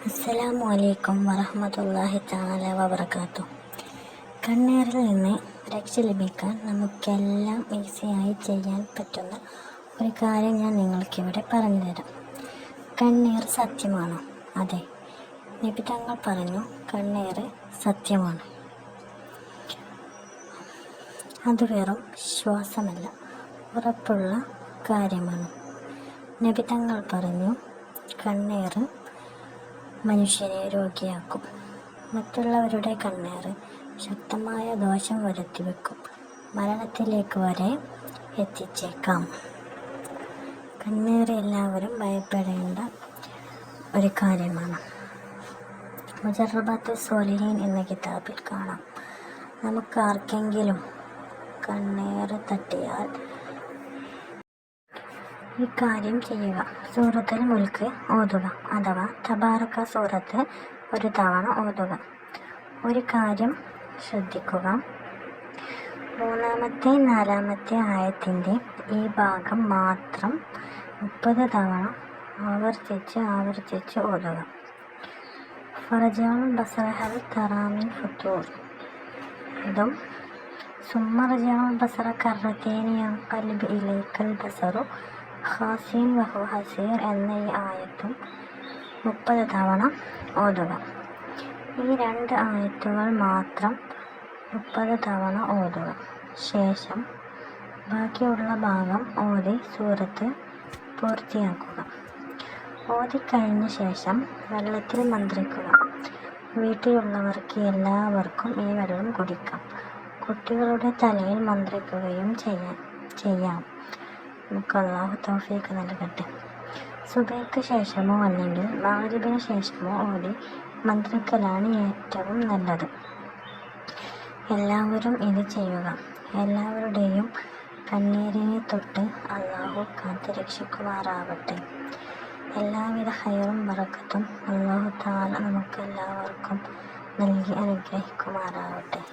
അസ്സലാമു അലൈക്കും വറഹ്മത്തുള്ളാഹി തആല വബറകാതുഹു. കണ്ണേറിൽ നിന്ന് രക്ഷ ലഭിക്കാൻ നമുക്കെല്ലാം ഈസിയായി ചെയ്യാൻ പറ്റുന്ന ഒരു കാര്യം ഞാൻ നിങ്ങൾക്കിവിടെ പറഞ്ഞു തരാം. കണ്ണീർ സത്യമാണോ? അതെ, നബി തങ്ങൾ പറഞ്ഞു, കണ്ണീർ സത്യമാണ്. അത് വെറും ശ്വാസമല്ല, ഉറപ്പുള്ള കാര്യമാണ്. നബി തങ്ങൾ പറഞ്ഞു, കണ്ണീർ മനുഷ്യനെ രോഗിയാക്കും. മറ്റുള്ളവരുടെ കണ്ണീർ ശക്തമായ ദോഷം വരുത്തിവെക്കും, മരണത്തിലേക്ക് വരെ എത്തിച്ചേക്കാം. കണ്ണീർ എല്ലാവരും ഭയപ്പെടേണ്ട ഒരു കാര്യമാണ്. മുജറബാത്തുൽ സ്വാലിഹീൻ എന്ന കിതാബിൽ കാണാം, നമുക്ക് ആർക്കെങ്കിലും കണ്ണീർ തട്ടിയാൽ ഈ കാര്യം ചെയ്യുക. സൂറത്തുൽ മുൽക്ക് ഓതുക, അഥവാ തബാറക സൂറത്ത് ഒരു തവണ ഓതുക. ഒരു കാര്യം ശ്രദ്ധിക്കുക, 3-ാമത്തെ 4-ാമത്തെ ആയത്തിൻ്റെ ഈ ഭാഗം മാത്രം 30 തവണ ആവർത്തിച്ച് ഓതുക. ഫർജഉൽ ബസറ ഹൽ തറാ മിൻ ഫുതൂർ, ഇതും സുമ്മർജഉൽ ബസറ കർറതൈനി യൻഖലിബു ഇലൈക്കൽ ബസറു ഖാസിൻ വഹുവ ഹസീർ എന്ന ഈ ആയത്തും 30 തവണ ഓതുക. ഈ 2 ആയത്തുകൾ മാത്രം 30 തവണ ഓതുക. ശേഷം ബാക്കിയുള്ള ഭാഗം ഓതി സൂറത്ത് പൂർത്തിയാക്കുക. ഓതിക്കഴിഞ്ഞ ശേഷം വെള്ളത്തിൽ മന്ത്രിക്കുക. വീട്ടിലുള്ളവർക്ക് എല്ലാവർക്കും ഈ വെള്ളം കുടിക്കാം. കുട്ടികളുടെ തലയിൽ മന്ത്രിക്കുകയും ചെയ്യാം. നമുക്ക് അല്ലാഹു തൗഫീഖ് നൽകട്ടെ. സുബഹിക്ക് ശേഷമോ അല്ലെങ്കിൽ മഗ്‌രിബിന് ശേഷമോ ഓതി മന്ത്രിക്കലാണ് ഏറ്റവും നല്ലത്. എല്ലാവരും ഇത് ചെയ്യുക. എല്ലാവരുടെയും കണ്ണീരിനെ തൊട്ട് അല്ലാഹു കാത്ത് രക്ഷിക്കുമാറാവട്ടെ. എല്ലാവിധ ഖൈറും ബറക്കത്തും അല്ലാഹു തആല നമുക്കെല്ലാവർക്കും നൽകി അനുഗ്രഹിക്കുമാറാവട്ടെ.